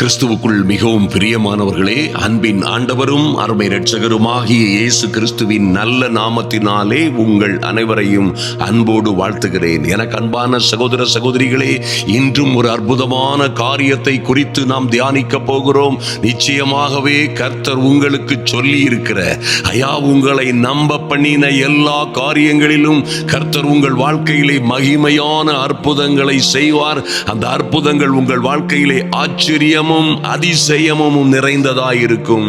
கிறிஸ்துவுக்குள் மிகவும் பிரியமானவர்களே, அன்பின் ஆண்டவரும் அருமை இரட்சகருமாகிய இயேசு கிறிஸ்துவின் நல்ல நாமத்தினாலே உங்கள் அனைவரையும் அன்போடு வாழ்த்துகிறேன். எனக்கு அன்பான சகோதர சகோதரிகளே, இன்றும் ஒரு அற்புதமான காரியத்தை குறித்து நாம் தியானிக்க போகிறோம். நிச்சயமாகவே கர்த்தர் உங்களுக்கு சொல்லி இருக்கிற உங்களை நம்ப பண்ணின எல்லா காரியங்களிலும் கர்த்தர் உங்கள் வாழ்க்கையிலே மகிமையான அற்புதங்களை செய்வார். அந்த அற்புதங்கள் உங்கள் வாழ்க்கையிலே ஆச்சரியமும் அதிசயமும் நிறைந்ததாயிருக்கும்.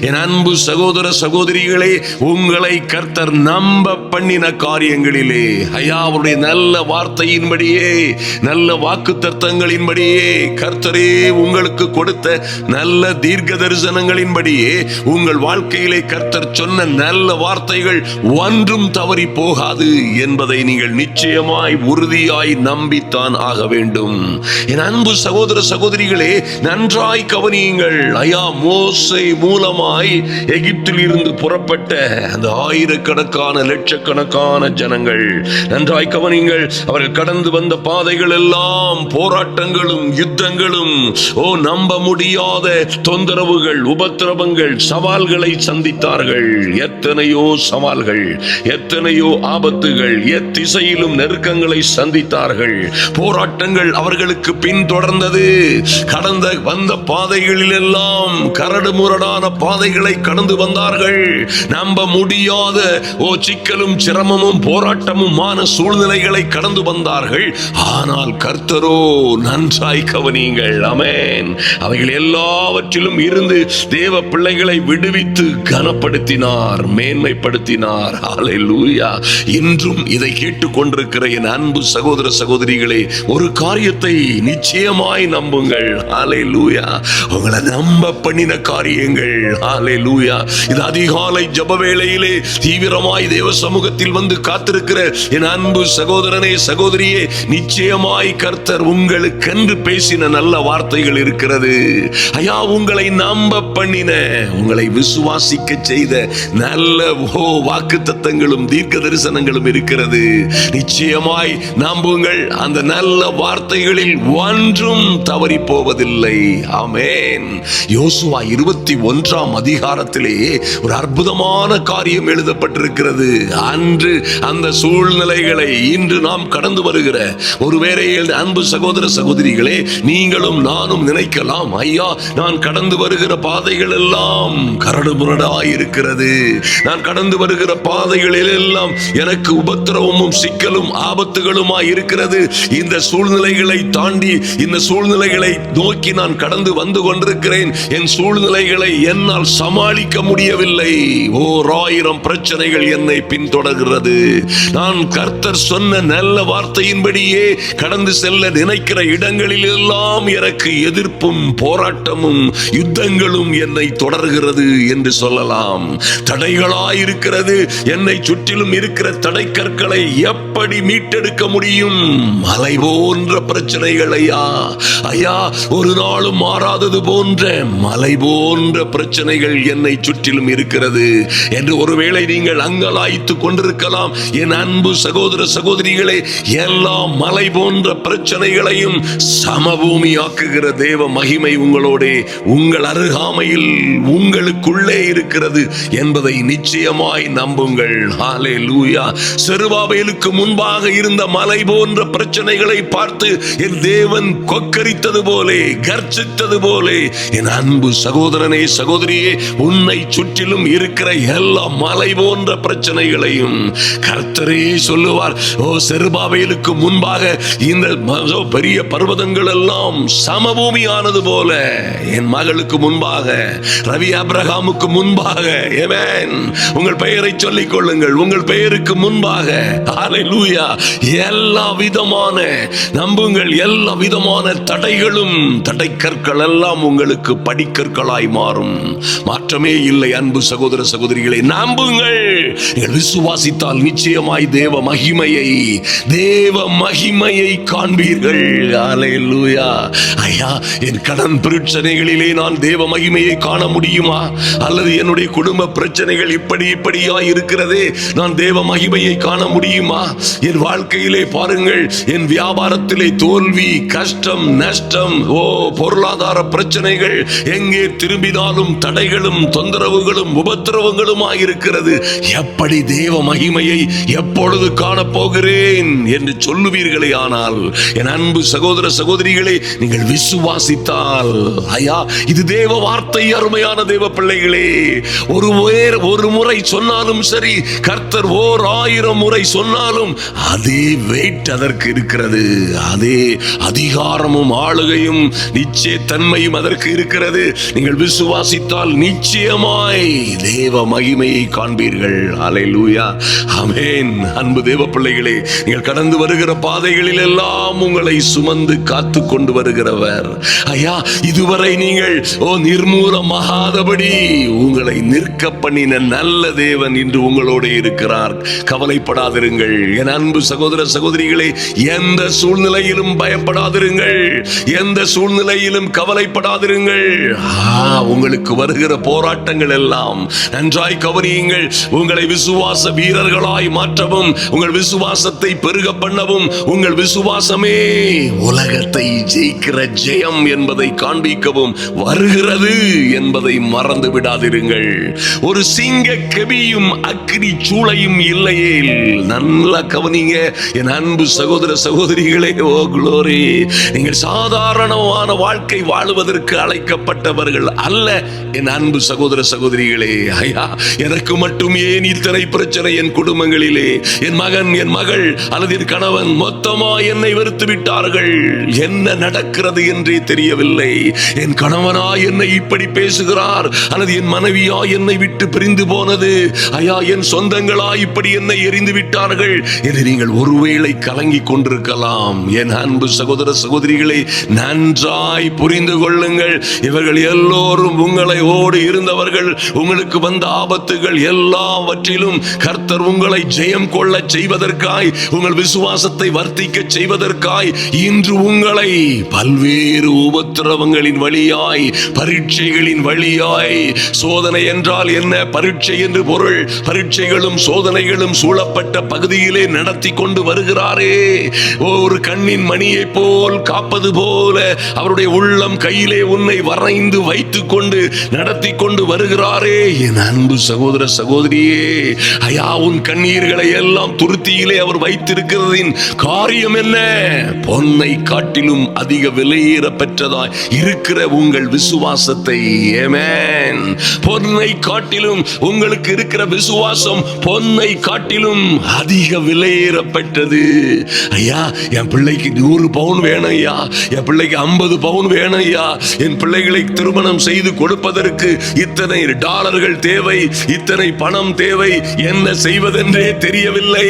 என் அன்பு சகோதர சகோதரிகளே, உங்களை கர்த்தர் நம்ப பண்ணின காரியங்களிலே அவருடைய நல்ல வார்த்தையின்படியே, நல்ல வாக்குத்தத்தங்களின்படியே, கர்த்தரே உங்களுக்கு கொடுத்த நல்ல தீர்க்க தரிசனங்களின்படியே உங்கள் வாழ்க்கையிலே கர்த்தர் சொன்ன நல்ல வார்த்தைகள் ஒன்றும் தவறி போகாது என்பதை நீங்கள் நிச்சயமாய் உறுதியாய் நம்பித்தான் ஆக வேண்டும். என் அன்பு சகோதர சகோதரிகளே, நன்றாய் கவனியுங்கள். மோசே மூலமாய் எகிப்தில் இருந்து புறப்பட்ட அந்த ஆயிரக்கணக்கான லட்சக்கணக்கான ஜனங்கள், நன்றாய் கவனியுங்கள். அவர்கள் கடந்து வந்த பாதைகள் எல்லாம் போராட்டங்களும் யுத்தங்களும், நம்ப முடியாத தொந்தரவுகள், உபத்திரவங்கள், சவால்களை சந்தித்தார்கள். எத்தனையோ சவால்கள், எத்தனையோ ஆபத்துகள், எத்திசையிலும் நெருக்கங்களை சந்தித்தார்கள். போராட்டங்கள் அவர்களுக்கு பின்தொடர்ந்தது. கடந்த வந்த பாதைகளில் எல்லாம் கரடு முரடான பாதைகளை கடந்து வந்தார்கள். நம்ப முடியாத சிக்கலும் சிரமமும் போராட்டமுமான சூழ்நிலைகளை கடந்து வந்தார்கள். ஆனால் கர்த்தரோ, நன்றாய் கவனியுங்கள், ஆமென், அவைகள் எல்லாவற்றிலும் இருந்து தேவ பிள்ளைகளை விடுவித்து கனப்படுத்தினார், மேன்மைப்படுத்தினார். ஹல்லேலூயா. இன்றும் இதை கேட்டுக்கொண்டிருக்கிற என் அன்பு சகோதர சகோதரிகளே, ஒரு காரியத்தை நிச்சயமாய் நம்புங்கள். ஹல்லேலூயா. உங்களை நம்ப பண்ணின காரியங்கள், ஹல்லேலூயா. இது அதிகாலை ஜெப வேளையிலே தீவிரமாய் தேவ சமூகத்தில் வந்து காத்திருக்கிற என் அன்பு சகோதரனே சகோதரியே, நிச்சயமாய் கர்த்தர் உங்களுக்கென்று பேசின நல்ல வார்த்தைகள் இருக்கிறது. உங்களை நம்ப பண்ணின, உங்களை விசுவாசிக்க செய்த நல்ல வாக்குத்தத்தங்களும் தீர்க்க தரிசனங்களும் இருக்கிறது. நிச்சயமாய் நம்புங்கள். அந்த நல்ல வார்த்தைகளில் ஒன்றும் தவறி போவதில்லை. ஆமென். யோசுவா 21 அதிகாரத்திலே ஒரு அற்புதமான காரியம் எழுதப்பட்டிருக்கிறது. அன்று அந்த சூழ்நிலைகளை இன்று நாம் கடந்து வருகிற ஒருவேளை அன்பு சகோதர சகோதரிகளே, நீங்களும் நானும் நினைக்கலாம், நான் கடந்து வருகிற பாதைகள் எல்லாம் கரடு முரடாய் இருக்கிறது. நான் கடந்து வருகிற பாதைகளில் எல்லாம் எனக்கு உபத்திரவமும் சிக்கலும் ஆபத்துகளுமாய் இருக்கிறது. இந்த சூழ்நிலைகளை தாண்டி, இந்த சூழ்நிலைகளை நோக்கி நான் கடந்து வந்து கொண்டிருக்கிறேன். என் சூழ்நிலைகளை என்னால் சமாளிக்க முடியவில்லை. 1000 பிரச்சனைகள் என்னை பின்தொடர்கிறது. நான் கர்த்தர் சொன்ன நல்ல வார்த்தையின்படியே கடந்து செல்ல நினைக்கிற இடங்களில் எல்லாம் எனக்கு எதிர்ப்பும் போராட்டமும் யுத்தங்களும் என்னை தொடர்கிறது என்று சொல்லலாம். தடைகளாயிருக்கிறது. என்னை சுற்றிலும் இருக்கிற தடை கற்களை எப்படி மீட்டெடுக்க முடியும்? மலை போன்ற பிரச்சனைகள் ஒரு நாளும் மாறாதது போன்ற மலை போன்ற பிரச்சனைகள் என்னை சுற்றிலும் இருக்கிறது என்று ஒருவேளை நீங்கள் அங்கலாய்த்து கொண்டிருக்கலாம். என் அன்பு சகோதர சகோதரிகளே, எல்லா மலை போன்ற பிரச்சனைகளையும் சமபூமியாக்குகிற தேவ மகிமை உங்களோட, உங்கள் அருகாமையில், உங்களுக்குள்ளே இருக்கிறது என்பதை நிச்சயமாய் நம்புங்கள். ஹல்லேலூயா. செருபாபேலுக்கு முன்பாக இருந்த மலை போன்ற பிரச்சனைகளை பார்த்து என் தேவன் கொக்கரித்தது போலே, கர்ஜித்தது போலே, என் அன்பு சகோதரனே சகோதரியே, உன்னை சுற்றிலும் இருக்கிற எல்லா மலை போன்ற பிரச்சனைகளையும் கர்த்தரே சொல்லுவார். செருபாபேலுக்கு முன்பாக இந்த பெரிய பர்வதங்கள் எல்லாம் சமபூமியானது போல என் மகளுக்கு முன்பாக, ரவி ஆபிரகாமுக்கு முன்பாக, உங்கள் பெயரை சொல்லிக் கொள்ளுங்கள், உங்கள் பெயருக்கு முன்பாக, ஹல்லேலூயா, எல்லா விதமான, நம்புங்கள், எல்லா விதமான தடைகளும், தடை கற்கள் எல்லாம் உங்களுக்கு படிக்கற்களாய் மாறும். மாற்றமே இல்லை. அன்பு சகோதர சகோதரிகளை நம்புங்கள். விசுவாசித்தால் நிச்சயமாய் தேவ மகிமையை காண்பீர்கள். ஹல்லேலூயா. என் கடன் பிரச்சனைகளிலே நான் தேவ மகிமையை காண முடியுமா? அல்லது என்னுடைய குடும்ப பிரச்சனைகள் இப்படியா இருக்கிறதே, நான் தேவ மகிமையை காண முடியுமா? என் வாழ்க்கையிலே பாருங்கள், என் வியாபாரத்திலே தோல்வி, கஷ்டம், நஷ்டம், பொருளாதார பிரச்சனைகள், எங்கே திரும்பினாலும் தடைகளும் தொந்தரவுகளும் உபத்திரவங்களுமாய் இருக்கிறது. எப்படி தேவ மகிமையை எப்பொழுது காணப்போகிறேன் என்று சொல்லுவீர்களே, ஆனால் என் அன்பு சகோதர சகோதரிகளே, நீங்கள் விசுவாசித்தால், ஐயா இது தேவ வார்த்தை. அருமையான தேவ பிள்ளைகளே, ஒரு முறை சொன்னாலும் சரி, கர்த்தர் 1000 முறை சொன்னாலும் அதே வெயிட் அதற்கு இருக்கிறது. அதே அதிகாரமும் ஆளுகையும் நிச்சயத்தன்மையும் அதற்கு இருக்கிறது. நீங்கள் விசுவாசித்தால் நிச்சயமாய் தேவ மகிமையை காண்பீர்கள். அல்லேலூயா, ஆமென். அன்பு தேவ பிள்ளைகளே, நீங்கள் கடந்து வருகிற பாதைகளில் எல்லாம் உங்களை சுமந்து காத்து கொண்டு வருகிறவர். ஐயா, இதுவரை நீங்கள் நிர்மூலமாகாதபடி உங்களை நிற்க பண்ணின நல்ல தேவன் இன்று உங்களோடு இருக்கிறார். கவலைப்படாதிருங்கள் என் அன்பு சகோதர சகோதரிகளே. எந்த சூழ்நிலையிலும் பயப்படாதிருங்கள், எந்த சூழ்நிலையிலும் கவலைப்படாதிருங்கள். உங்களுக்கு வருகிற போராட்டங்கள் எல்லாம் நன்றாய் கவனியுங்கள். உங்களை விசுவாச வீரர்களாய் மாற்றவும், உங்கள் விசுவாசத்தை பெருக பண்ணவும், உங்கள் விசுவாசமே உலகத்தை ஜெயிக்கிற ஜெயம் என்பதை காண்பிக்கவும் வருகிறது என்பதை மறந்து விடாதிருங்கள். ஒரு சிங்க கெபியும் அக்கினி சூளையும் இல்லையே. நல்லா கவனிங்க என் அன்பு சகோதர சகோதரிகளே. ஓ குளோரி, நீங்கள் சாதாரணமான வாழ்க்கை வாழுவதற்கு அழைக்கப்பட்டவர்கள் அல்ல என் அன்பு சகோதர சகோதரிகளே. ஐயா, எனக்கு மட்டும் ஏன் இத்தனை பிரச்சனை என் குடும்பங்களிலே? என் மகன், என் மகள் அல்லது என் கணவன் மொத்தமா என்னை வெறுத்து விட்டார்கள். என்ன நடக்கிறது என்றே தெரியவில்லை. என் கணவனா என்னை இப்படி பேசுகிறார், அல்லது என் மனைவியா என்னை விட்டு பிரிந்து போனது. ஐயா, என் சொந்தங்களா இப்படி என்னை எரிந்து விட்டார்கள் என்று நீங்கள் ஒருவேளை கலங்கி கொண்டிருக்கலாம். என் அன்பு சகோதர சகோதரிகளை நன்றாய் புரிந்து கொள்ளுங்கள். இவர்கள் எல்லோரும் உங்களை ஓடி இருந்தவர்கள். உங்களுக்கு வந்த ஆபத்துகள் எல்லாவற்றிலும் கர்த்தர் உங்களை ஜெயம் கொள்ள செய்வதற்காய், உங்கள் விசுவாசத்தை வர்த்திக்க செய்வதற்காய் இன்று உங்களை பல்வேறு உபத்திரவங்களின் வழியாய், பரீட்சைகளின் வழியாய், சோதனை என்றால் என்ன, பரீட்சை என்று பொருள், பரீட்சைகளும் சோதனைகளும் சூழப்பட்ட பகுதியிலே நடத்தி கொண்டு வருகிறாரே. ஒரு கண்ணின் மணியை போல் காப்பது போல அவருடைய உள்ளம் கையிலே உன்னை வரைந்து வைத்துக் கொண்டு நடத்தி கொண்டு வருகிறாரே. என் அன்பு சகோதர சகோதரியே, ஐயா, உன் கண்ணீர்களை எல்லாம் துருத்தியிலே அவர் வைத்திருக்கிறதின் காரியம் என்ன? பொன்னை காட்டிலும் அதிக விலையேற பெற்றதாய் இருக்கிற உங்கள் விசுவாசத்தை. ஆமென். பொன்னை காட்டிலும் உங்களுக்கு இருக்கிற விசுவாசம் பொன்னை காட்டிலும் அதிக விலையேற பெற்றது. ஐயா, என் பிள்ளைக்கு 100 பவுன் வேணும் ஐயா, என் பிள்ளைக்கு 50 பவுன் வேணும் ஐயா, என் பிள்ளைகளை திருமணம் செய்து கொடுப்பதற்கு இத்தனை டாலர்கள் தேவை, இத்தனை பணம் தேவை, என்ன செய்வதென்றே தெரியவில்லை.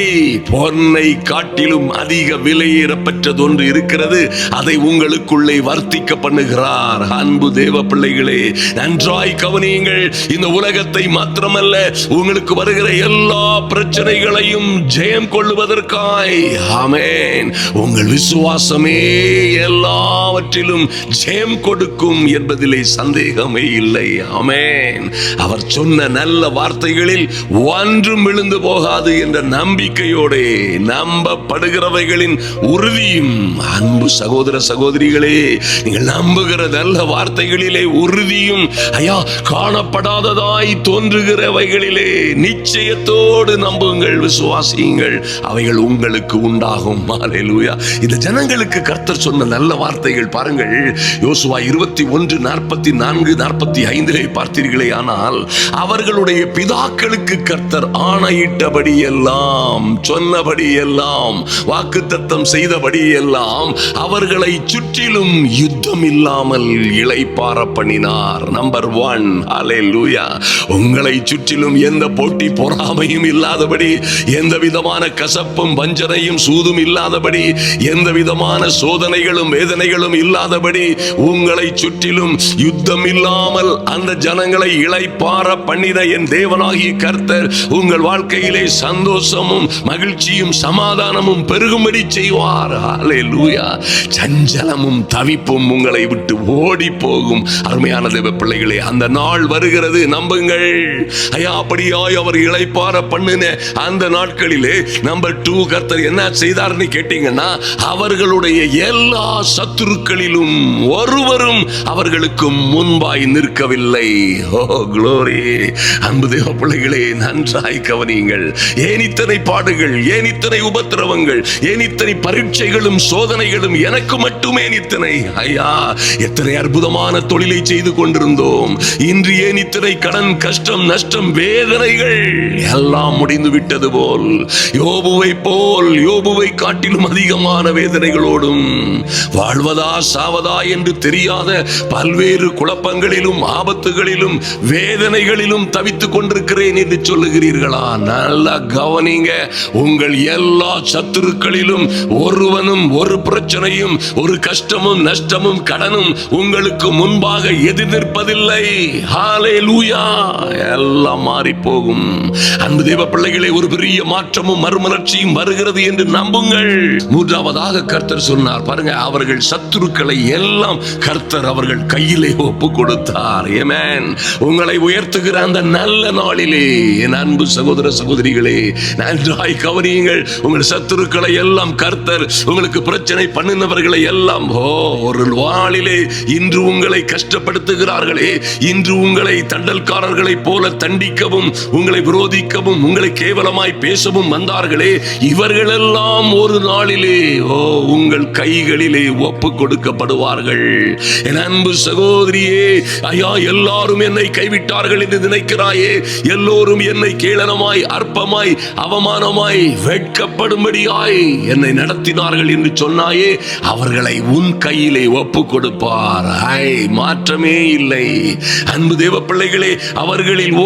பொன்னை காட்டிலும் அதிக விலையேற பெற்றது ஒன்று இருக்கிறது. அதை உங்களுக்குள்ளே வர்த்திக்க பண்ணுகிறார். அன்பு தேவ பிள்ளைகளே, நன்றாய் கவனியுங்கள். இந்த உலகத்தை மாத்திரமல்ல, உங்களுக்கு வருகிற எல்லா பிரச்சனைகளையும் ஜெயம் கொள்ளுவதற்காய், ஆமென், உங்கள் விசுவாசமே எல்லாவற்றிலும் ஜெயம் கொடுக்கும் என்பதிலே சந்தேகமே இல்லை. ஆமென். அவர் சொன்ன நல்ல வார்த்தைகளில் ஒன்றும் விழுந்து போகாது என்ற நம்பிக்கையோட நம்பப்படுகிறவைகளின் உறுதியும். அன்பு சகோதர சகோதரிகளே, நீங்கள் நம்புகிற நல்ல வார்த்தைகளிலே உறுதியும், ஐயா, காணப்படாததாய் தோன்றுகிறவைகளிலே நிச்சயத்தோடு நம்புங்கள், விசுவாசியுங்கள், அவைகள் உங்களுக்கு உண்டாகும். அல்லேலூயா. இந்த ஜனங்களுக்கு கர்த்தர் சொன்ன நல்ல வார்த்தைகள் பாருங்கள். யோசுவா 21:44-45 பார்த்தீர்களே, ஆனால் அவர்களுடைய பிதாக்களுக்கு கர்த்தர் ஆணையிட்டபடி எல்லாம், சொன்னபடி எல்லாம், வாக்குத்தத்தம் செய்தபடி எல்லாம் அவர்களை சுற்றிலும் யுத்தம் இல்லாமல் இளைப்பாற பண்ணினார். நம்பர் 1. அல்லேலூயா. உங்களை சுற்றிலும் எந்த போட்டி பொறாமையும் இல்லாதபடி, எந்த விதமான கசப்பும் வஞ்சனையும் சூதும் இல்லாதபடி, எந்த விதமான சோதனைகளும் வேதனைகளும் இல்லாதபடி, உங்களை சுற்றிலும் யுத்தம் இல்லாமல் அந்த ஜனங்களை இளைப்பாற பண்ணின என் தேவனாகிய கர்த்தர் உங்கள் வாழ்க்கையிலே சந்தோஷமும் மகிழ்ச்சியும் சமாதானமும் பெருகும்படி செய்வார். அல்லேலூயா. சஞ்சலமும் தவிப்பும் உங்களை விட்டு ஓடி போகும். அருமையான தேவ பிள்ளைகளே, அந்த நாள் வருகிறது, நம்புங்கள். ஐயா, அப்படியாய் அவர் இளைப்பாற பண்ணின அந்த நாட்களிலே நம்பர் 2 கர்த்தர் என்ன செய்தார்னு கேட்டீங்கன்னா, அவர்களுடைய எல்லா சத்துருக்களிலும் ஒருவரும் அவர்களுக்கு முன்பாய் நிற்கவில்லை. ஓ க்ளோரி! அன்பு தேவ பிள்ளைகளே, நன்றாய் கவனியுங்கள். ஏன் இத்தனை பாடுகள், ஏன் இத்தனை உபத்திரவங்கள், ஏன் இத்தனை பரீட்சைகளும் சோதனைகளும் எனக்கு மட்டுமே இத்தனை? ஐயா, எத்தனை அற்புதமான தொழிலை செய்து கொண்டிருந்தோம். இன்று ஏன் இத்தனை கடன், கஷ்டம், நஷ்டம், வேதனைகள்? எல்லாம் முடிந்து விட்டது போல், யோபுவை போல், யோபுவை காட்டிலும் அதிகமான வேதனைகளோடும், வாழ்வதா சாவதா என்று தெரியாத பல்வேறு குழப்பங்களிலும் ஆபத்துகளிலும் வேதனைகளிலும் தவித்துக் கொண்டிருக்கிறேன் என்று சொல்லுகிறீர்களா? நல்லா கவனிங்க. உங்கள் எல்லா சத்துருக்களிலும் ஒருவனும் ஒரு பிரச்சனையும் ஒரு கஷ்டமும் நஷ்டமும் கடனும் உங்களுக்கு முன்பாக எதிர் நிற்பதில்லை. ஹல்லேலூயா! எல்லாம் மாறி போகும். அன்பு தேவ பிள்ளைகளே, ஒரு பெரிய மாற்றமும் மறுமலர்ச்சியும் வருகிறது என்று நம்புங்கள். மூன்றாவதாக கர்த்தர் சொன்னார் பாருங்க, அவர்கள் சத்துருக்களை எல்லாம் கர்த்தர் அவர்கள் கையிலே ஒப்பு கொடுத்தார். ஆமென். உங்களை உயர்த்துகிற அந்த நல்ல நாளிலே என் அன்பு சகோதர சகோதரிகளே, நன்றாய் கவனியுங்கள். உங்கள் சத்துருக்களை எல்லாம் கர்த்தர், உங்களுக்கு பிரச்சனை பண்ணினவர்களை எல்லாம், ஒரு நாளிலே இன்று உங்களை கஷ்டப்படுத்துகிறார்களே, இன்று உங்களை தண்டல்காரர்களை போல தண்டிக்கவும், உங்களை விரோதிக்கவும், உங்களை கேவலமாய் பேசவும் வந்தார்களே, இவர்களெல்லாம் ஒரு நாளிலே உங்கள் கைகளிலே ஒப்பு கொடுக்கப்படுவார்கள். என் அன்பு சகோதரியே, ஐயா, எல்லாரும் என்னை கைவிட்டார்கள் என்று நினைக்கிறாயே, எல்லோரும் என்னை கேளனமாய், அற்பமாய், அவமானமாய், வெட்கப்படும்படியாய் என்னை நடத்தினார்கள் என்று சொன்னாயே, அவர்களை உன் கையிலே ஒப்பு கொடுப்பார். மாற்றமே இல்லை. அன்பு தேவ பிள்ளைகளே, அவர்களில்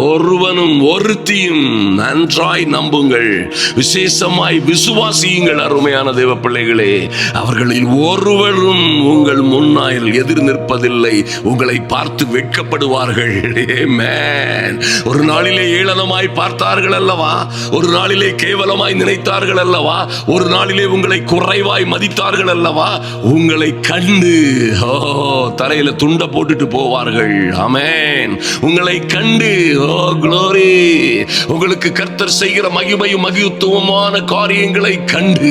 ஒருவனும் ஒருத்தியும் நன்றாய் நம்புங்கள், விசேஷமாய் விசுவாசியுங்கள். அருமையான தேவ பிள்ளைகளே, அவர்களில் ஒருவரும் உங்கள் முன்னாயில் எதிர் நிற்பதில்லை. உங்களை பார்த்து வெட்கப்படுவார்கள். ஆமென். ஒரு நாளிலே ஏளனமாய் பார்த்தார்கள் அல்லவா? ஒரு நாளிலே கேவலமாய் நினைத்தார்கள் அல்லவா? ஒரு நாளிலே உங்களை குறைவாய் மதித்தார்கள் அல்லவா? உங்களை கண்டு தலையில துண்ட போட்டுட்டு போவார்கள். ஆமென். உங்களை கண்டு க்ளோரி, உங்களுக்கு கர்த்தர் செய்கிற மகிமையும் மகிழ்த்துவமான காரியங்களை கண்டு,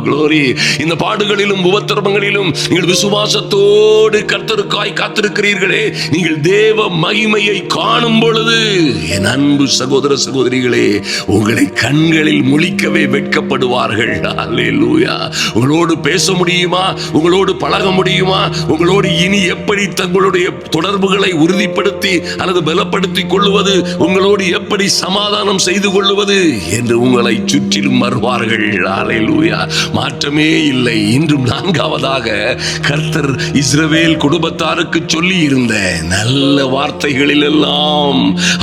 க்ளோரி, இந்த பாடுகளிலும் உபத்திரவங்களிலும் நீங்கள் விசுவாசத்தோடு கர்த்தருக்காய் காத்திருக்கிறீர்களே, நீங்கள் தேவ மகிமையை காணும் பொழுது என் அன்பு சகோதர சகோதரிகளே, உங்களை கண்களில் முழிக்கவே வெட்கப்படுவார்கள். அல்லேலூயா! உங்களோடு பேச முடியுமா? உங்களோடு பழக முடியுமா? உங்களோடு இனி எப்படி தங்களுடைய தொடர்புகளை உறுதிப்படுத்தி அல்லது பலப்படுத்திக் கொள்வது, உங்களோடு எப்படி சமாதானம் செய்து கொள்வது என்று உங்களை சுற்றிலும் வருவார்கள். அல்லேலூயா! மாற்றமே இல்லை. இன்றும் நான்காவதாக கர்த்தர் இஸ்ரவேல் குடும்பத்தாருக்கு சொல்லி இருந்த நல்ல வார்த்தைகளில் எல்லாம்,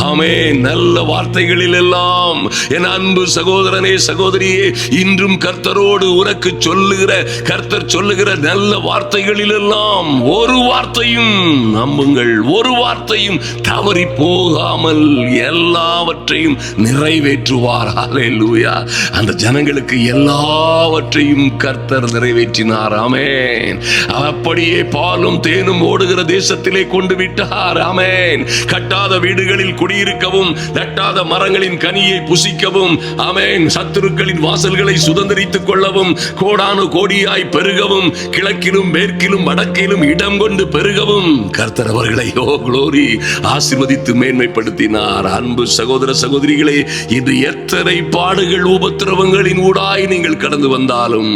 ஆமென், நல்ல வார்த்தைகளில் எல்லாம் என் அன்பு சகோதரனே, சகோதரியே, இன்றும் கர்த்தரோடு உனக்கு சொல்லுகிற, கர்த்தர் சொல்லுகிற நல்ல வார்த்தைகளில் எல்லாம் ஒரு வார்த்தையும் நம்புங்கள், ஒரு வார்த்தையும் தவறி போகாமல் எல்லாவற்றையும் நிறைவேற்றுவார். அல்லேலூயா! அந்த ஜனங்களுக்கு எல்லாவற்றையும் கர்த்தர் நிறைவேற்றினார். ஆமென். அப்படியே பாலும் தேனும் ஓடுகிற தேசத்திலே கொண்டு விட்டார். ஆமென். கட்டாத வீடுகளில் குடியிருக்கவும், நட்டாத மரங்களின் கனியை புசிக்கவும், ஆமென், சத்துருக்களின் வாசல்களை சுதந்திரித்துக் கொள்ளவும், கோடானு கோடியாய் பெருகவும், கிழக்கிலும் மேற்கிலும் வடக்கிலும் இடம் கொண்டு பெருகவும் கர்த்தர் அவர்களை க்ளோரி ஆசீர்வதித்து மேன்மைப்படுத்தினார். அன்பு சகோதர சகோதரிகளே, இன்று எத்தனை பாடுகள் உபத்திரவங்களின் ஊடாய் நீங்கள் கடந்து வந்தாலும்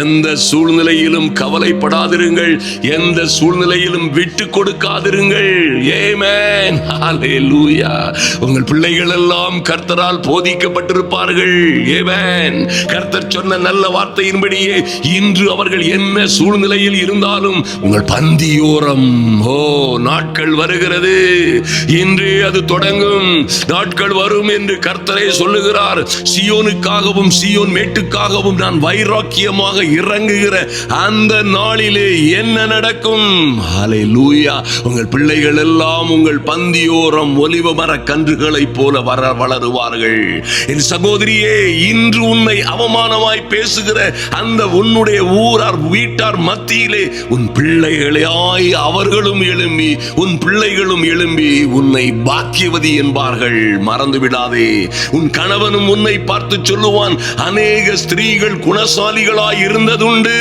எந்த சூழ்நிலையிலும் கவலைப்படாதிருங்கள், எந்த சூழ்நிலையிலும் விட்டு கொடுக்காதிருங்கள். ஆமென். ஹல்லேலூயா! உங்கள் பிள்ளைகள் எல்லாம் கர்த்தரால் போதிக்கப்பட்டிருப்பார்கள். ஆமென். கர்த்தர் சொன்ன நல்ல வார்த்தையின்படியே இன்று அவர்கள் என்ன சூழ்நிலையில் இருந்தாலும் உங்கள் பந்தியோரம் நாட்கள் வருகிறது. இன்று அது தொடங்கும். நாட்கள் வரும் என்று கர்த்தரே சொல்லுகிறார். சீயோனுக்காகவும் சீயோன் மேட்டுக்காகவும் நான் வைராக்கியமாக இறங்குகிற அந்த நாளிலே என்ன நடக்கும்? ஹல்லேலூயா! உங்கள் பிள்ளைகள் எல்லாம் உங்கள் பந்தியோரம் ஒலிவ மர கன்றுகளை போல வளருவார்கள். என் சகோதரியே, இன்று உன்னை அவமானமாய் பேசுகிற அந்த உன்னுடைய ஊரார் வீட்டார் மத்தியிலே உன் பிள்ளைகளாய் அவர்களும் எழும்பி, உன் பிள்ளைகளும் எழும்பி உன்னை பாக்கியவதி என்பார்கள். மறந்து விடாதே. உன் கணவனும் உன்னை பார்த்து சொல்லுவான், அநேக ஸ்திரீகள் குணசாலிகளாய் இருந்ததுண்டு.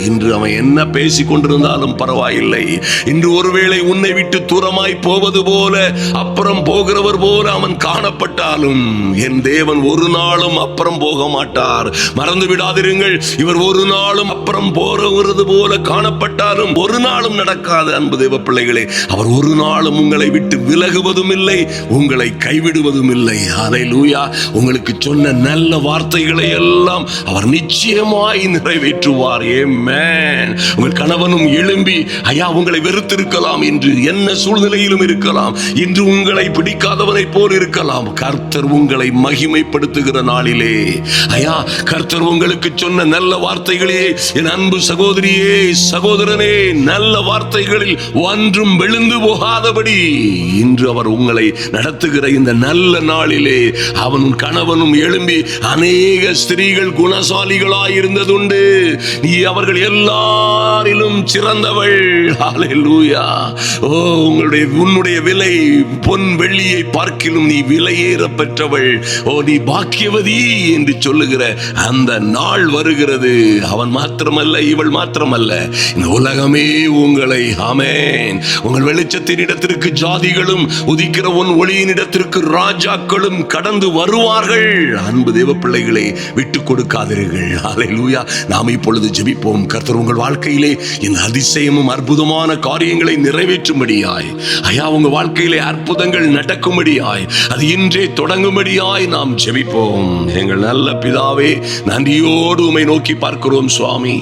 இன்று அவன் என்ன பேசிக் கொண்டிருந்தாலும் பரவாயில்லை. இன்று ஒருவேளை உன்னை விட்டு தூரமாய் போவது போல, அப்புறம் போகிறவர் போல அவன் காணப்பட்டாலும், என் தேவன் ஒரு நாளும் அப்புறம் போக மாட்டார். மறந்து விடாதிருங்கள், இவர் ஒரு நாளும் அப்புறம் போறது போல காணப்பட்டாலும் ஒரு நாளும் நடக்காது. அன்பு தேவ பிள்ளைகளே, அவர் ஒரு நாளும் உங்களை விட்டு விலகுவதும் இல்லை, உங்களை கைவிடுவதும் இல்லை. ஹல்லேலூயா. உங்களுக்கு சொன்ன நல்ல வார்த்தைகளை எல்லாம் அவர் நிச்சயமாய் நிறைவேற்றுவார். ஆமென். உங்கள் கணவனும் எழும்பி, ஐயா உங்களை வெறுத்திருக்கலாம், இன்று என்ன சூழ்நிலையிலும் இருக்கலாம், இன்று உங்களை பிடிக்காதவனை போல் இருக்கலாம். கர்த்தர் உங்களை மகிமைப்படுத்துகிற நாளிலே, ஐயா கர்த்தர் உங்களுக்கு சொன்ன நல்ல வார்த்தைகளே, என் அன்பு சகோதரியே சகோதரனே, நல்ல வார்த்தைகளில் ஒன்றும் விழுந்து போகாதபடி இன்று அவர் உங்களை நடத்துகிற இந்த நல்ல நாளிலே அவன் கணவனும் எழும்பி, அநேக ஸ்திரீகள் குணசாலிகளாய் இருந்ததுண்டு, நீ அவர்கள் எல்லாரிலும் சிறந்தவள். ஹல்லேலூயா. ஓ, உன்னுடைய விலை பொன் வெள்ளியை பார்க்கிலும் நீ விலையேற பெற்றவள், ஓ நீ பாக்கியவதி என்று சொல்லுகிற அந்த நாள் வருகிறது. அவன் மாத்திரமல்ல, இவள் மாத்திரமல்ல, இந்த உலகமே உங்களை, ஆமென், உங்கள் வெளிச்சத்தின் இடத்திற்கு ஜாதிகளும், உதிக்கிற உன் ஒளியின் இடத்திற்கு ராஜாக்களும் கடந்து வருவார்கள். அன்பு தேவ பிள்ளைகளை விட்டு கொடுக்காதீர்கள். ஹல்லேலூயா. நாம் இப்பொழுது ஜெபிப்போம். கர்த்தர் உங்கள் வாழ்க்கையிலே இந்த அதிசயமும் அற்புதமான காரியங்களை நிறைவேற்றும்படியாய், ஐயா உங்க வாழ்க்கையிலே அற்புதங்கள் நடக்கும்படியாய், அது இன்றே தொடங்கும்படியாய் நாம் ஜெபிப்போம். எங்கள் நல்ல பிதாவே, நன்றியோடு உம்மை நோக்கி பார்க்கிறோம் சுவாமி.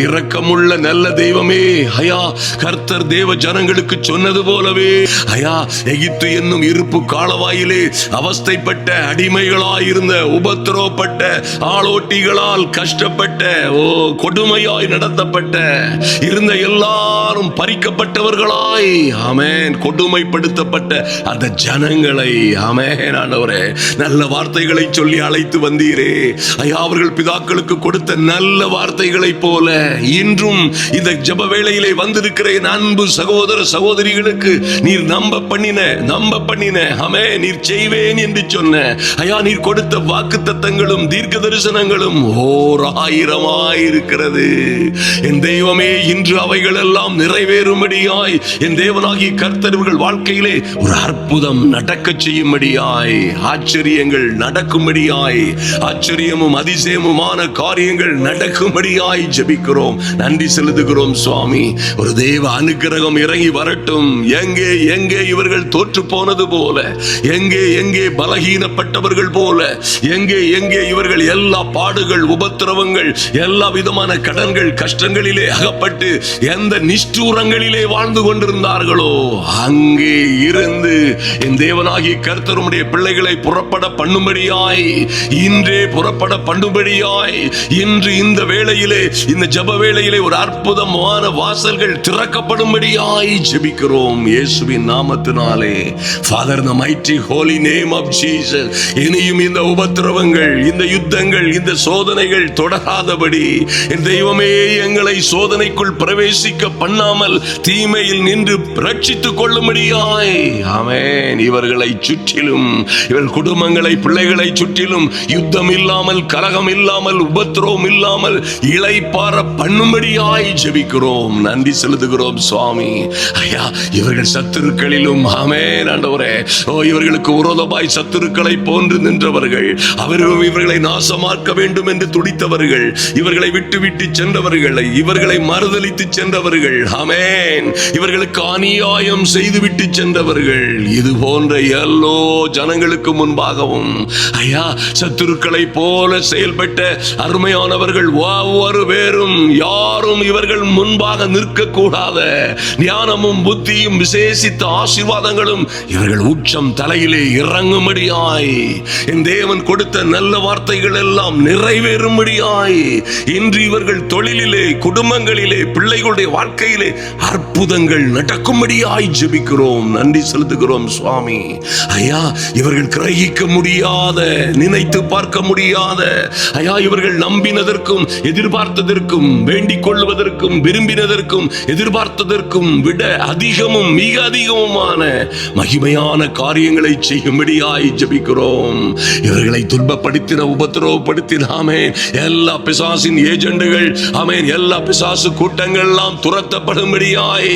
இரக்கமுள்ள நல்ல தெய்வமே, ஐயா கர்த்தர் தேவ ஜனங்களுக்கு சொன்னது போலவே, ஐயா எகிப்து என்னும் இருப்பு காலவாயிலே அவஸ்தைப்பட்ட, அடிமைகளாயிருந்த, உபத்திரவப்பட்ட, ஆளோட்டிகளால் கஷ்டப்பட்ட, ஓ கொடுமையாய் நடத்தப்பட்ட, இருந்த எல்லாரும் பறிக்கப்பட்டவர்களாய், ஆமென், கொடுமைப்படுத்தப்பட்ட அந்த ஜனங்களை, ஆமென் ஆண்டவரே, நல்ல வார்த்தைகளை சொல்லி அழைத்து வந்தீரே ஐயா. அவர்கள் பிதாக்களுக்கு கொடுத்த நல்ல வார்த்தைகளை போல இன்றும் இந்த ஜெப வேளையிலே வந்திருக்கிற என் அன்பு சகோதர சகோதரிகளுக்கு நீர் நம்ப பண்ணின ஆமென், நீர் செய்வேன் என்று சொன்ன, ஐயா நீர் கொடுத்த வாக்குத்தத்தங்களும் தீர்க்க தரிசனங்களும் ஓர் ஆயிரமாய் இருக்கிறது. என் தெய்வமே, இன்று அவைகள் எல்லாம் நிறைவேறும்படியாய் என் தேவனாகிய கர்த்தர் இவர்கள் வாழ்க்கையிலே ஒரு அற்புதம் நடக்க செய்யும்படியாய், ஆச்சரியங்கள் நடக்கும்படியாய், ஆச்சரியமும் அதிசயமுமான காரியங்கள் நடக்கும்படியாய் ஜெபிக்கிறோம். நன்றி செலுத்துகிறோம் சுவாமி. ஒரு தேவ அனுக்கிரகம் இறங்கி வரட்டும். எங்கே எங்கே இவர்கள் தோற்று போனது போல, எங்கே பலகீனப்பட்டவர்கள் போல, எங்கே இவர்கள் எல்லா பாடுகள், உபத்திரவங்கள், எல்லா விதமான கடன்கள், கஷ்டங்களிலே அகப்பட்டு எந்த நிஷ்டூரங்களிலே வாழ்ந்து கொண்டிருந்தார்களோ, அங்கே இருந்து என் தேவனாகிய கர்த்தர் உம்முடைய பிள்ளைகளை புறப்பட பண்ணும்படியாய், இன்றே புறப்பட பண்ணும்படியாய், இன்று இந்த வேளையிலே, இந்த ஜெப வேளையிலே ஒரு அற்புதமான வாசல்கள் திறக்கப்படும்படியாய் ஜெபிக்கிறோம் இயேசுவின் நாமத்தினாலே. Father, in the mighty holy name of Jesus, இனியும் இந்த உபத்திரவங்கள், இந்த யுத்தங்கள், இந்த சோதனைகள் தொடராதபடி என் தெய்வமே எங்களை சோதனைக்குள் பிரவேசிக்க பண்ணாமல் தீமையில் நின்று ரட்சித்துக் கொள்ளும்படியாய், ஆமென், இவர்களை சுற்றிலும், இவர்கள் குடும்பங்களை, பிள்ளைகளை சுற்றிலும் யுத்தம் இல்லாமல், கலகம் இல்லாமல், உபத்திரவம் இல்லாமல் இளைப்பாற பண்ணும்படியாய் ஜெபிக்கிறோம். நன்றி செலுத்துகிறோம் சுவாமி. ஐயா இவர்கள் சத்துருக்களிலும், ஆமென் ஆண்டவரே, ஓ இவர்களுக்கு விரோதமாய் சத்துருக்களை போன்று நின்றவர்கள், அவர்களும் இவர்களை நாசமாக்க வேண்டும் என்று துடித்தவர்கள், இவர்களை விட்டு சென்றவர்கள், இவர்களை மறுதலித்து சென்றவர்கள், ஆமென், இவர்களுக்கு அநியாயம் செய்துவிட்டு சென்றவர்கள், இது போன்ற எல்லோ ஜனங்களுக்கு முன்பாகவும் ஐயா சத்துருக்களை போல செயல்பட்ட அருமையானவர்கள் ஒவ்வொரு பேரும், யாரும் இவர்கள் முன்பாக நிற்க கூடாத ஞானமும் புத்தியும் விசேஷித்த ஆசீர்வாதங்களும் இவர்கள் உச்சம் தலையிலே இறங்கும்படியாய், என் தேவன் கொடுத்த நல்ல வார்த்தைகள் எல்லாம் நிறைவேறும்படியாய், இன்று இவர்கள் தொழிலிலே, குடும்பங்களிலே, பிள்ளைகளுடைய வாழ்க்கையிலே அற்புதங்கள் நடக்கும்படியாய் ஜெபிக்கிறோம். நன்றி செலுத்துகிறோம் சுவாமி. ஐயா இவர்கள் கிரகிக்க முடியாத, நினைத்து பார்க்க முடியாத, ஐயா இவர்கள் நம்பினதற்கும் எதிர்பார்த்ததற்கும், வேண்டிக் கொள்வதற்கும், விரும்பினதற்கும், எதிர்பார்த்ததற்கும் விட அதிகமும், மிக அதிகமுமான மகிமையான காரியங்களை செய்யும்படியாய் ஜெபிக்கிறோம். இவர்களை துன்பப்படுத்தின, உபத்திரவப்படுத்தினாமே எல்லா பிசாசின் ஏஜெண்டுகள், ஆமென், எல்லா பிசாசு கூட்டங்கள் எல்லாம் துரத்தப்படும்படியாய்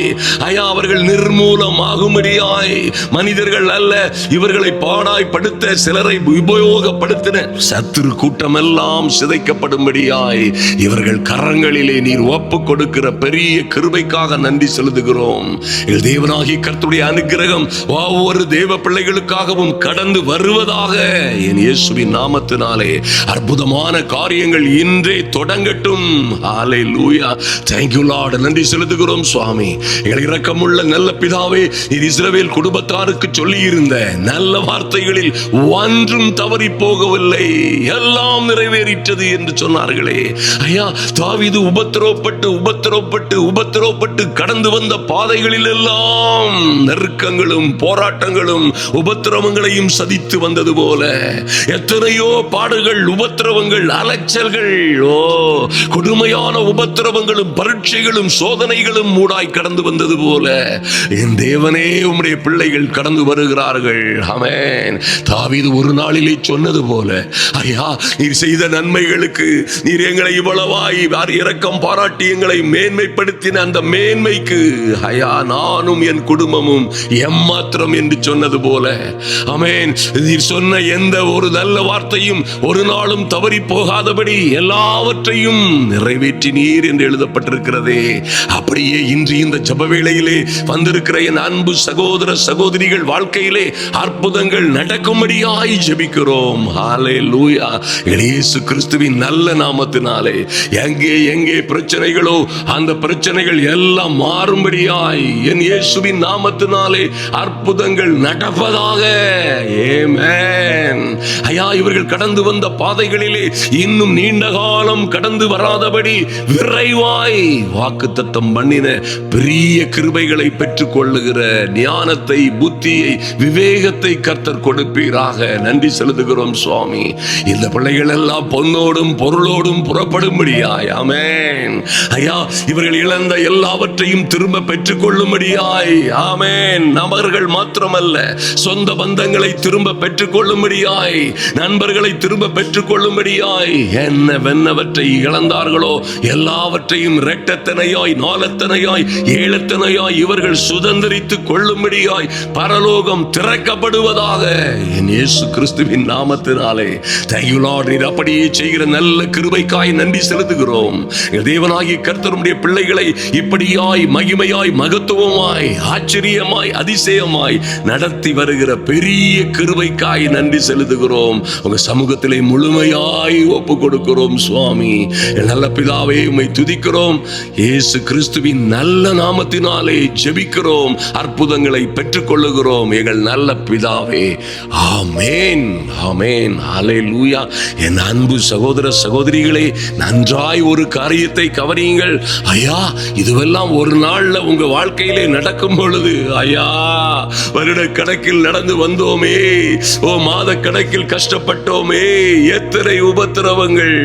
ஐயா அவர்கள் நிர்மூலமாகும்படியாய், மனிதர்கள் அல்ல இவர்களை பாடாய்படுத்த சிலரை உபயோகப்படுத்தின சத்துரு கூட்டம் எல்லாம் சிதைக்கப்படும்படியாய் இவர்கள் கரங்களிலே நீர் ஒப்பு கொடுக்கிற பெரிய கிருபைக்காக நன்றி செலுத்துகிறோம். எங்கள் தேவனாகிய கர்த்தருடைய அனுக்கிரகம் ஒவ்வொரு தேவ பிள்ளைகளுக்காகவும் கடந்து வருவதாக என் இயேசுவின் நாமத்தினாலே அற்புதமான காரியங்கள் இன்றே தொடங்கட்டும். ஹல்லேலூயா. Thank you Lord. நன்றி செலுத்துகிறோம் சுவாமி. எங்கள் இரக்கமுள்ள நல்ல பிதாவே, நீர் இஸ்ரவேல் குடும்பத்தாருக்கு சொல்லி இருந்த நல்ல வார்த்தைகளில் ஒன்றும் தவறி போகவில்லை, எல்லாம் நிறைவேறிற்றது என்று சொன்னார்களே ஐயா. தாவீது உபத்திரவப்பட்டு கடந்து வந்த பாதைகளில் எல்லாம் நெருக்கங்களும் போராட்டங்களும் உபத்திரவங்களையும் சதித்து வந்தது போல எத்தனையோ பாடுகள், உபத்திரவங்கள், அலைச்சல்கள், கொடுமையான உபத்திரவங்களும் பரீட்சைகளும் சோதனைகளும் மூடாய் கடந்து வந்தது போல என் தேவனே உம்முடைய பிள்ளைகள் கடந்து வருகிறார்கள். ஆமென். தாவீது ஒரு நாளிலே சொன்னது போல ஐயா, நீர் செய்த நன்மைகளுக்கு, நீர் எங்களை இவ்வளவாய் இரக்கம் பாராட்டி எங்களை மேன்மைப்படுத்தின அந்த மேன்மைக்கு ஐயா நானும் என் குடும்பமும் எம்மாத்திரம் என்று சொன்னது போல ஆமென். நீர் சொன்ன எந்த ஒரு நல்ல வார்த்தையும் ஒரு நாளும் தவறி போகாதபடி எல்லாவற்றையும் நிறைவேற்றி நீர் என்று எழுதப்பட்டிருக்கிறதே. அப்படியே இன்று இந்த ஜெப வேளையிலே வந்திருக்கிற என் அன்பு சகோதர சகோதரிகள் வாழ்க்கையிலே அற்புதங்கள் நடக்கும்படியாய் ஜெபிக்கிறோம். ஹல்லேலூயா. இயேசு கிறிஸ்துவின் நல்ல நாமத்தினாலே எங்கே பிரச்சனைகளோ அந்த பிரச்சனைகள் எல்லாம் மாறும்படியாய் என் இயேசுவின் நாமத்தினாலே அற்புதங்கள் நடப்பதாக. ஆமென். ஐயா, இவர்கள் கடந்து வந்த பாதைகளிலே இன்னும் நீண்ட காலம் கடந்து வராதபடி விரைவாய் வாக்குத்தத்தம் பண்ணின பெரிய கிருபைகளை பெற்றுக் கொள்ளுகிற ஞானத்தை, புத்தியை, விவேகத்தை கர்த்தர் கொடுப்பீராக. நன்றி செலுத்துகிறோம் சுவாமி. இந்த பிள்ளைகள் எல்லாம் பொன்னோடும் பொருளோடும் புறப்படும்படியாய் ஆமென். ஐயா, இவர்கள் இழந்த எல்லாவற்றையும் திரும்ப பெற்றுக் கொள்ளும்படியாய் ஆமென். நபர்கள் மாத்திரமல்ல, சொந்த பந்தங்களை திரும்ப பெற்றுக் கொள்ளும்படியாய், நண்பர்களை திரும்ப பெற்றுக் கொள்ளும்படியாய், என்னவென்னவற்றை இழந்தார்களோ எல்லாவற்றையும் இரட்டத்தனையாய், நாலத்தனையாய், ஏழத்தனையாய் இவர்கள் சுதந்திரித்துக் கொள்ளும்படியாய் பரலோகம் திறக்கப்படுவதாக என் இயேசு கிறிஸ்துவின் நாமத்தினாலே. Thank you Lord. நீர் அப்படியே செய்கிற நல்ல கிருபைக்காய் நன்றி செலுத்துகிறோம். தேவனாகிய கர்த்தருடைய பிள்ளைகளை இப்படியாய் மகிமையாய் மகத்துவமாய் ஆச்சரியமாய் அதிசயமாய் நடத்தி வருகிற பெரிய கிருபைக்காய் நன்றி செலுத்துகிறோம். உங்க சமூகத்திலே முழுமையாய் ஒப்பு கொடுக்கிறோம் சுவாமி. நல்ல பிதாவே, உம்மை துதிக்கிறோம். இயேசு கிறிஸ்துவின் நல்ல நாமத்தினாலே ஜெபிக்கிறோம், அற்புதங்களை பெற்றுக் கொள்ளுகிறோம் எங்கள் நல்ல பிதாவே. ஆமென், ஆமென், ஹல்லேலூயா. என் அன்பு சகோதர சகோதரிகளே, நன்றாய் ஒரு காரியத்தை கவனியுங்கள். ஐயா, இதுவெல்லாம் ஒரு நாள்ல உங்க வாழ்க்கையிலே நடக்கும் பொழுது ஐயா, வருட கணக்கில் நடந்து வந்தோமே, மாத கணக்கில் கஷ்டப்பட்டோமே, எத்தனை உபத்திரவங்கள்,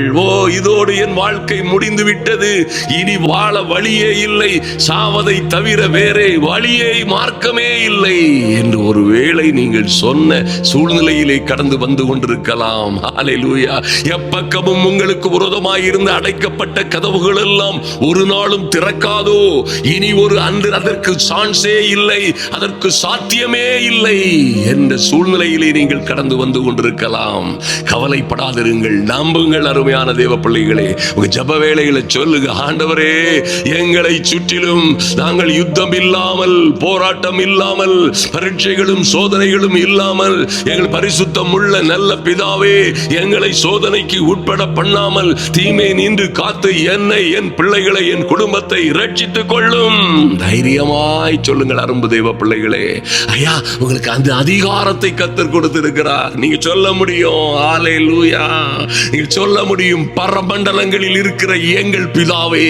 இதோடு என் வாழ்க்கை முடிந்து விட்டது, இனி வாழ வழியே இல்லை, சாவதை தவிர வேறே வழியே மார்க்கமே இல்லை என்று ஒருவேளை நீங்கள் சொன்ன சூழ்நிலையிலே கடந்து வந்து கொண்டிருக்கலாம். ஹல்லேலூயா. எப்பக்கமும் உங்களுக்கு விரோதமாய் இருந்து அடைக்கப்பட்ட கதவுகள் எல்லாம் ஒரு நாளும் திறக்காதோ, இனி ஒரு அன்று அதற்கு சான்ஸே இல்லை, அதற்கு சாத்தியமே இல்லை என்ற சூழ்நிலையிலே நீங்கள் கடந்து வந்து கொண்டிருக்கலாம். கவலைப்படாதிருங்கள், நம்புங்கள். அருமையான தேவ பிள்ளைகளே, உங்க ஜெப வேளைகளை சொல்லுங்க. ஆண்டவரே, எங்களை சுற்றிலும் நாங்கள் யுத்தம் இல்லாமல், போராட்டம் இல்லாமல், பரீட்சைகளும் சோதனைகளும் இல்லாமல், எங்கள் பரிசுத்தம் உள்ள நல்ல பிதாவே, எங்களை சோதனைக்கு உட்பட பண்ணாமல் தீமை நின்று காத்து என்னை, என் பிள்ளைகளை, என் குடும்பத்தை ரட்சித்துக் கொள்ளும். தைரியமாய் சொல்லுங்கள் அரும்பு தேவ பிள்ளைகளே. ஐயா, உங்களுக்கு அந்த அதிகாரத்தை கர்த்தர் கொடுத்திருக்கிறார். நீங்க சொல்ல முடியும். ஹல்லேலூயா. நீங்க சொல்ல முடியும், பரமண்டலங்களில் இருக்கிற எங்கள் பிதாவே.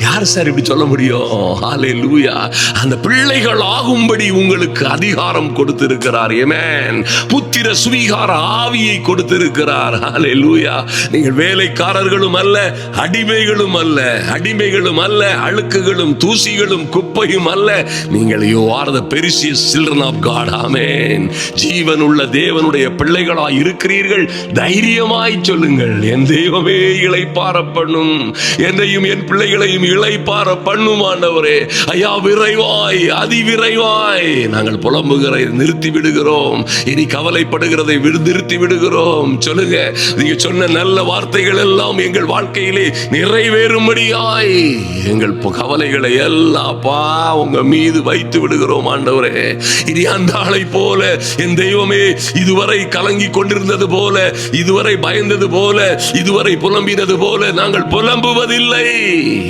யார் சார் இப்படி சொல்ல முடியும்? ஹல்லேலூயா. அந்த பிள்ளைகள் ஆகும்படி உங்களுக்கு அதிகாரம் கொடுத்திருக்கிறார். ஆமென். புத்திர சுவிகார ஆவியை கொடுத்திருக்கிறார். ஹல்லேலூயா. நீங்கள் வேலைக்காரர்களும் அல்ல, அடிமைகளும் அல்ல, அழுக்குகளும் தூசிகளும் குப்பையும் அல்ல. நீங்கள் you are the precious children of God. ஆமென். ஜீவனுள்ள தேவனுடைய பிள்ளைகளாய் இருக்கிறீர்கள். தைரியமாய் சொல்லுங்கள், என் தெய்வமே இளைப்பாற பண்ணும். என்னையும் என் பிள்ளைகளையும் இளைப்பாற பண்ணும் ஆண்டவரே. ஐயா, விரைவாய், அதிவிரைவாய் நாங்கள் புலம்புகிறதை நிறுத்தி விடுகிறோம். இனி கவலைப்படுகிறதை நிறுத்தி விடுகிறோம். சொல்லுங்க, நீங்க சொன்ன நல்ல வார்த்தைகள் எல்லாம் எங்கள் வாழ்க்கையிலே நிறைவேறும்படியாய் எங்கள் கவலைகளை எல்லாம் உங்க மீது வைத்து விடுகிறோம் ஆண்டவரே. இனி அந்த ஆளை போல என் தெய்வமே, இதுவரை கலங்கி கொண்டிருந்தது போல, இதுவரை பயந்தது போல, இதுவரை புலம்பினது போல நாங்கள் புலம்புவதில்லை.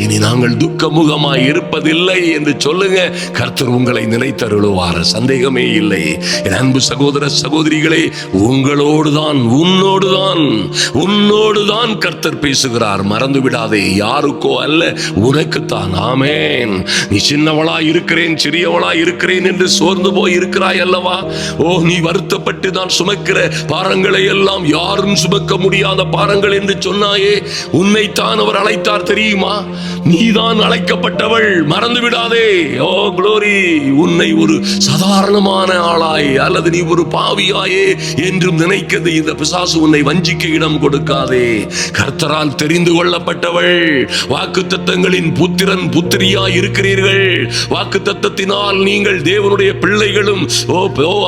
இனி நாங்கள் துக்க முகமாய் இருப்பதில்லை என்று சொல்லுங்க. கர்த்தர் உங்களை நினைத்தருளுவார், சந்தேகமே இல்லை. என் அன்பு சகோதர சகோதரிகளே, உங்களோடுதான், உன்னோடுதான் கர்த்தர் பேசுகிறார். மறந்து விடாதே, யாருக்கோ அல்ல, உனக்குத்தான். ஆமென். நீ சின்னவளாய் இருக்கிறேன், சிறியவளாய் இருக்கிறேன் என்று சோர்ந்து போய் இருக்கிறாய் அல்லவா? ஓ, நீ வருத்தப்பட்டு நான் சுமக்கிற பாரங்களை எல்லாம் யாரும் சுமக்க முடியாத பாரங்கள் என்று சொன்னாயே, உன்னைத்தான் அவர் அழைத்தார் தெரியுமா? நீதான் அழைக்கப்பட்டவள், மறந்து விடாதே. ஓ குளோரி, உன்னை ஒரு சாதாரணமான ஆளாய் அல்லது நீ ஒரு பாவியாயே என்றும் நினைக்கிறது இந்த பிசாசு உன்னை வஞ்சிக்க இடம் கொடுக்காதே. கர்த்தரால் தெரிந்து கொள்ளப்பட்டவள், வாக்குத்தத்தங்களின் புத்திரன் புத்திரியாய் இருக்கிறீர்கள். வாக்குத்தத்தத்தினால் நீங்கள் தேவனுடைய பிள்ளைகளும்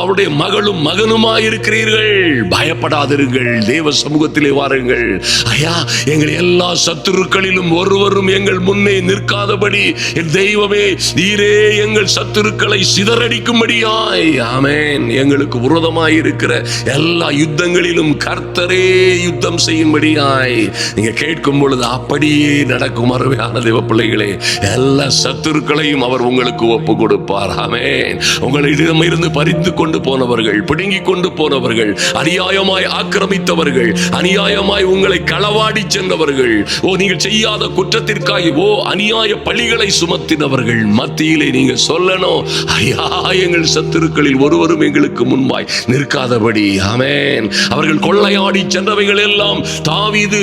அவருடைய மகளும் மகனுமாய் இருக்கிறீர்கள். பயப்படாதிருங்கள், தேவ சமூகத்திலே வாருங்கள். ஐயா, எங்கள் எல்லா சத்துருக்களிலும் ஒருவரும் எங்கள் முன்னே நிற்காதபடி என் தெய்வமே, நீரே எங்கள் சத்துருக்களை சிதறடிக்கும்படியாய், ஆமென், எங்களுக்கு விரோதமாய் இருக்கிற எல்லா யுத்தங்களிலும் கர்த்தரே யுத்தம் செய்யும்படியாய் நீங்க கேட்கும் பொழுது அப்படியே நடக்கும். அருமையான தேவ பிள்ளைகளே, எல்லா சத்துருக்களையும் அவர் உங்களுக்கு ஒப்பு கொடுப்பார். ஆமென். உங்களிடம் இருந்து பறித்து கொண்டு போனவர்கள், பிடுங்கி கொண்டு போனவர்கள், அநியாயமாய் ஆக்கிரமித்தவர்கள், அநியாயமாய் உங்களை களவாடி சென்றவர்கள், நீங்கள் செய்யாத குற்றத்திற்காக அநியாய பழிகளை சுமத்தினவர்கள் மத்தியிலே நீங்க சொல்லணும், ஐயா, எங்கள் சத்துருக்களில் ஒருவரும் எங்களுக்கு முன்பாய் நிற்காதபடி. ஆமென். அவர்கள் கொள்ளையாடி சென்றவைகள் எல்லாம் தாவீது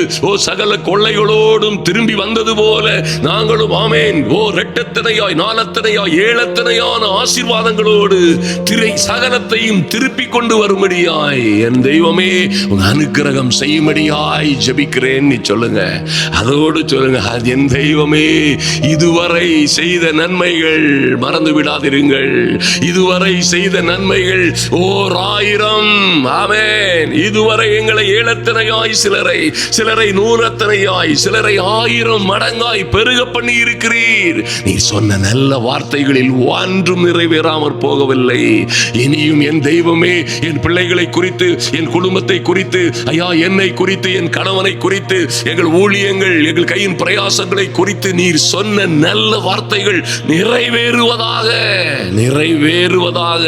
சகல கொள்ளைகளோடும் திரும்பி வந்தது போல நாங்களும், ஆமென், இரட்டத்தனையாய், நாலத்தனையாய், ஏழத்தனையான ஆசீர்வாதங்களோடு திரை சகலத்தையும் திருப்பி கொண்டு வரும்படியாய் என் தெய்வமே உங்க அனுக்கிரகம் செய்யும்படியாய் ஜெபிக்கிறேன் நீ சொல்லுங்க. அதோடு சொல்லுங்க, என் தெய்வமே, இதுவரை செய்த நன்மைகள் மறந்து விடாதிருங்கள். இதுவரை செய்த நன்மைகள் 1000. ஆமென். இதுவரை எங்களை ஏழத்தனையாய், சிலரை 100 சிலரை 1000 மடங்காய் பெருக பண்ணி இருக்கிறீர். நீ சொன்ன நல்ல வார்த்தைகளில் ஒன்றும் நிறைவேறாமற் போகவில்லை. இனியும் என் தெய்வமே, என் பிள்ளைகளை குறித்து, என் குடும்பத்தை குறித்து, ஐயா, என்னை குறித்து, என் கணவனை குறித்து, எங்கள் ஊழியங்கள், எங்கள் கையின் பிரயாசங்களை குறித்து நீர் சொன்ன நல்ல வார்த்தைகள் நிறைவேறுவதாக,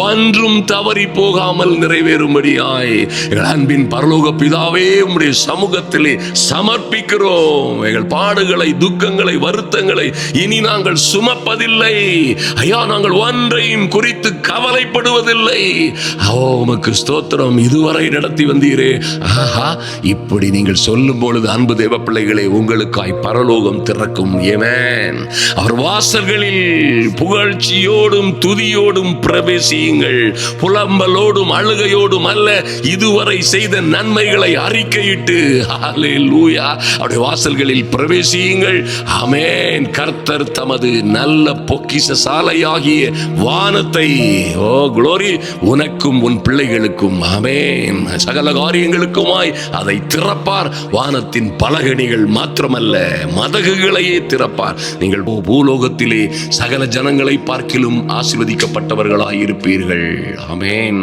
ஒன்றும் தவறி போகாமல் நிறைவேறும்படியாய் எங்கள் அன்பின் பரலோக பிதாவே உம்முடைய சமூகத்திலே சமர்ப்பிக்கிறோம். எங்கள் பாடுகளை, துக்கங்களை, வருத்தங்களை இனி நாங்கள் சுமப்பதில்லை. ஐயா, நாங்கள் ஒன்றையும் குறித்து கவலைப்படுவதில்லை. உமக்கு ஸ்தோத்திரம். இதுவரை நடத்தி வந்தீரே. ஆஹா, இப்படி நீங்கள் சொல்லும் பொழுது அன்பு தேவ பிள்ளைகளே, உங்களுக்காய் பரலோகம் திறக்கும். ஆமென். அவர் வாசல்களில் புகழ்ச்சியோடும் துதியோடும் பிரவேசியுங்கள், புலம்பலோடும் அழுகையோடும் அல்ல, இதுவரை செய்த நன்மைகளை அறிக்கையிட்டு ஹல்லேலூயா அவருடைய வாசல்களில் பிரவேசியுங்கள். ஆமென். கர்த்தர் தமது நல்ல பொக்கிஷ சாலையாகிய வானத்தை, ஓ குளோரி, உனக்கும் உன் பிள்ளைகளுக்கும், ஆமென், சகல காரியங்களுக்குமாய் அதை திறப்பார். வானத்தின் பலகணிகள் மாத்திரமல்ல, மதகுகளையே திறப்பார். நீங்கள் பூலோகத்திலே சகல ஜனங்களை பார்க்கிலும் ஆசீர்வதிக்கப்பட்டவர்களாய் இருப்பீர்கள். ஆமென்.